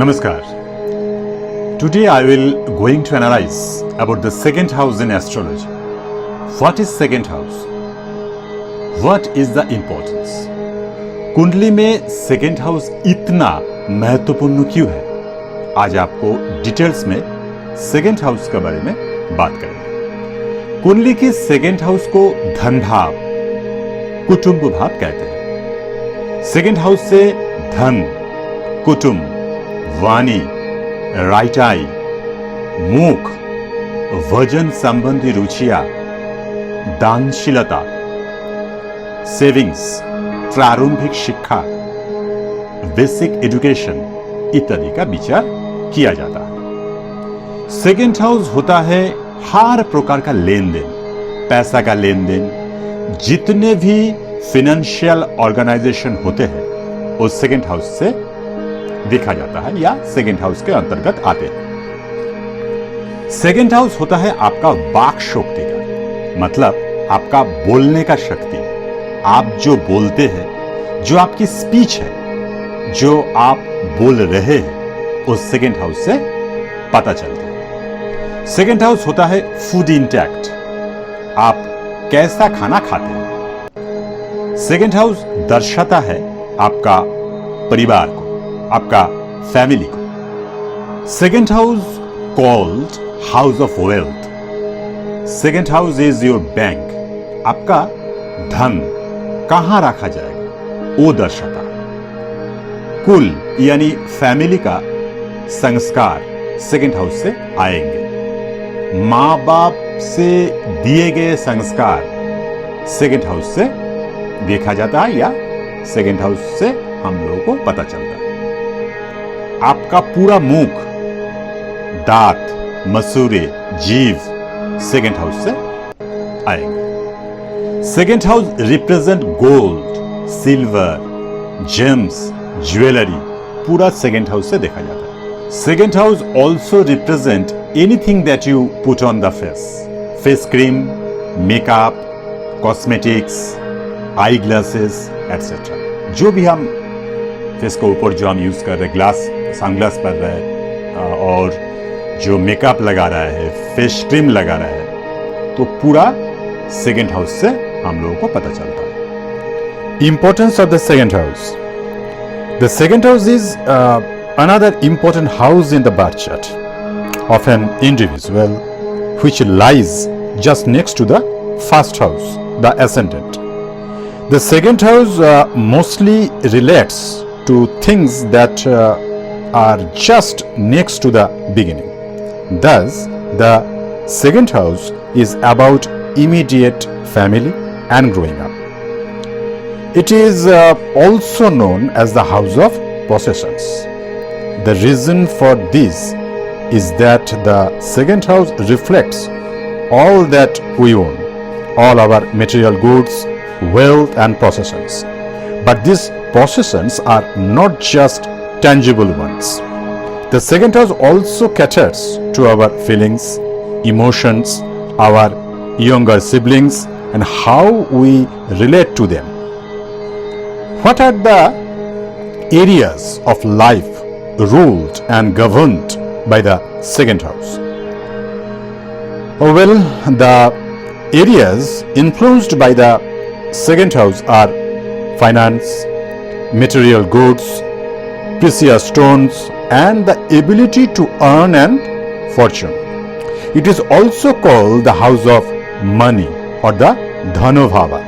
Namaskar. Today I will going to analyze about the second house in astrology. What is second house? What is the importance? कुंडली में second house इतना महत्वपूर्ण क्यों है? आज आपको डिटेल्स में सेकेंड हाउस के बारे में बात करेंगे। कुंडली के सेकेंड हाउस को धन भाव, कुटुंब भाव कहते हैं। सेकेंड हाउस से धन, कुटुंब, वाणी, राइट आई, मुख, वजन संबंधी रुचियां, दानशीलता, सेविंग्स, प्रारंभिक शिक्षा, बेसिक एजुकेशन इत्यादि का विचार किया जाता है। सेकेंड हाउस होता है हर प्रकार का लेन देन, पैसा का लेन देन, जितने भी फाइनेंशियल ऑर्गेनाइजेशन होते हैं वो सेकेंड हाउस से देखा जाता है या सेकेंड हाउस के अंतर्गत आते हैं। सेकेंड हाउस होता है आपका वाक शक्ति का, मतलब आपका बोलने का शक्ति। आप जो बोलते हैं, जो आपकी स्पीच है, जो आप बोल रहे हैं, उस सेकेंड हाउस से पता चलता है। सेकेंड हाउस होता है फूड इंटैक्ट, आप कैसा खाना खाते हैं। सेकेंड हाउस दर्शाता है आपका परिवार को, आपका फैमिली को। Second house called house of wealth. Second house is your bank. आपका धन कहां रखा जाएगा वो दर्शाता है। कुल यानी फैमिली का संस्कार सेकेंड हाउस से आएंगे। मां बाप से दिए गए संस्कार सेकेंड हाउस से देखा जाता है या सेकेंड हाउस से हम लोगों को पता चलता है। आपका पूरा मुख, दांत, मसूड़े, जीभ सेकेंड हाउस से आएंगे। Second house represent gold, silver, James, jewellery, पूरा सेकेंड हाउस से देखा जाता है। Second house also represent anything that you put on the face cream, makeup, cosmetics, eye glasses etcetera. जो भी हम फेस के ऊपर जो हम यूज कर रहे हैं, ग्लास, सनग्लास पहन रहे हैं और जो मेकअप लगा रहा है, फेस क्रीम लगा रहा है, तो पूरा सेकेंड हाउस से हम लोगों को पता चलता है। Importance of the second house. The second house is another important house in the birth chart of an individual, which lies just next to the first house, the ascendant. The second house mostly relates to things that are just next to the beginning. Thus, the second house is about immediate family and growing up. It is also known as the house of possessions. The reason for this is that the second house reflects all that we own, all our material goods, wealth and possessions. But these possessions are not just tangible ones. The second house also caters to our feelings, emotions, our younger siblings and how we relate to them. What are the areas of life ruled and governed by the second house? Well, the areas influenced by the second house are finance, material goods, precious stones, and the ability to earn and fortune. It is also called the house of money or the Dhanobhava.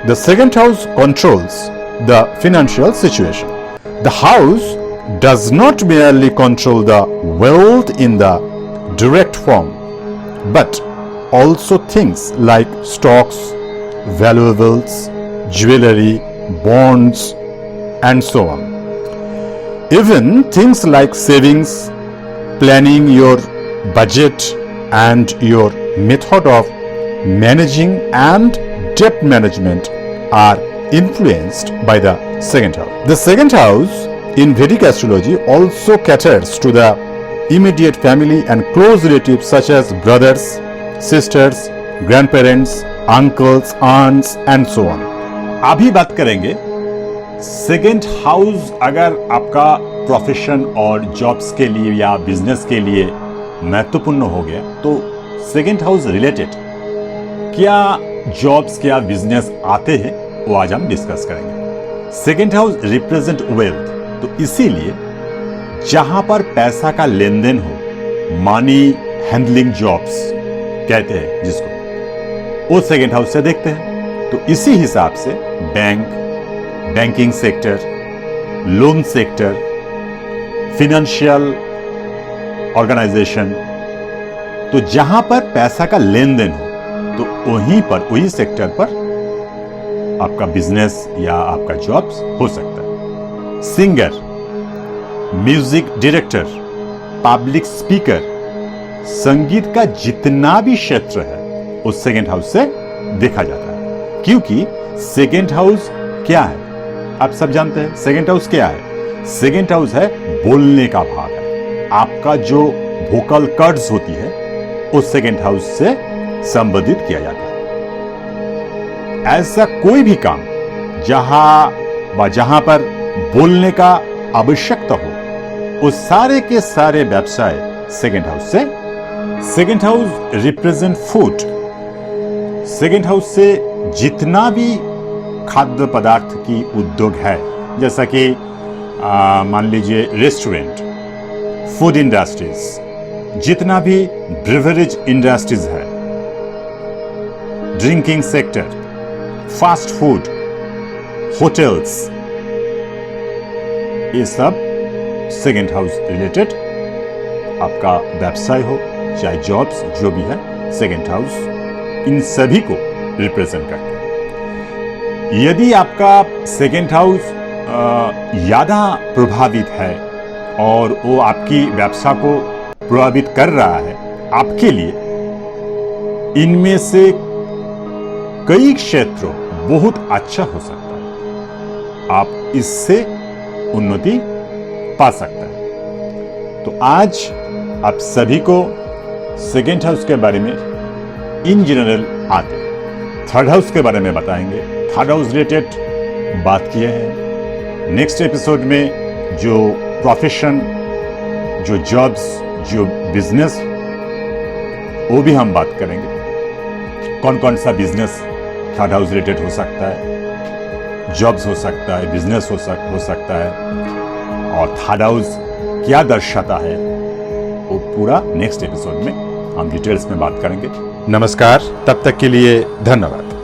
The second house controls the financial situation. The house does not merely control the wealth in the direct form, but also things like stocks, valuables, jewelry, bonds, and so on. Even things like savings, planning your budget, and your method of managing and debt management are influenced by the second house. The second house in Vedic astrology also caters to the immediate family and close relatives such as brothers, sisters, grandparents, uncles, aunts and so on. अभी बात करेंगे second house अगर आपका profession और jobs के लिए या business के लिए महत्वपूर्ण हो गया, तो सेकेंड हाउस रिलेटेड क्या जॉब्स क्या बिजनेस आते हैं वो आज हम डिस्कस करेंगे। सेकेंड हाउस रिप्रेजेंट वेल्थ, तो इसीलिए जहां पर पैसा का लेन देन हो, मनी हैंडलिंग जॉब्स कहते हैं जिसको, वो सेकेंड हाउस से देखते हैं। तो इसी हिसाब से banking sector, loan sector, financial organisation, तो जहां पर पैसा का लेन देन हो तो वहीं पर, वही सेक्टर पर आपका बिजनेस या आपका जॉब्स हो सकता है। Singer, music director, public speaker, संगीत का जितना भी क्षेत्र है उस सेकेंड हाउस से देखा जाता है। क्योंकि सेकेंड हाउस क्या है आप सब जानते हैं। सेकेंड हाउस क्या है? सेकेंड हाउस है बोलने का भाग है। आपका जो वोकल कॉर्ड्स होती है उस सेकेंड हाउस से संबोधित किया जाता है। ऐसा कोई भी काम जहां पर बोलने का आवश्यकता हो, उस सारे के सारे व्यवसाय सेकेंड हाउस से। Second house represent food. Second house से जितना भी खाद्य पदार्थ की उद्योग है, जैसा कि मान लीजिए रेस्टोरेंट, फूड इंडस्ट्रीज, जितना भी ब्रिवरेज इंडस्ट्रीज है, drinking sector, fast food, hotels, ये सब सेकेंड हाउस रिलेटेड आपका व्यवसाय हो, चाहे जॉब्स जो भी है, सेकेंड हाउस इन सभी को रिप्रेजेंट करते हैं। यदि आपका सेकेंड हाउस ज्यादा प्रभावित है और वो आपकी व्यवसाय को प्रभावित कर रहा है, आपके लिए इनमें से कई क्षेत्रों बहुत अच्छा हो सकता है, आप इससे उन्नति पा सकते हैं। तो आज आप सभी को सेकेंड हाउस के बारे में इन जनरल आते, थर्ड हाउस के बारे में बताएंगे। थर्ड हाउस रिलेटेड बात किए हैं। नेक्स्ट एपिसोड में जो प्रोफेशन, जो जॉब्स, जो बिजनेस, वो भी हम बात करेंगे। कौन कौन सा बिजनेस थर्ड हाउस रिलेटेड हो सकता है, जॉब्स हो सकता है, बिजनेस हो सकता है, और थर्ड हाउस क्या दर्शाता है, वो पूरा नेक्स्ट एपिसोड में हम डिटेल्स में बात करेंगे। नमस्कार, तब तक के लिए धन्यवाद।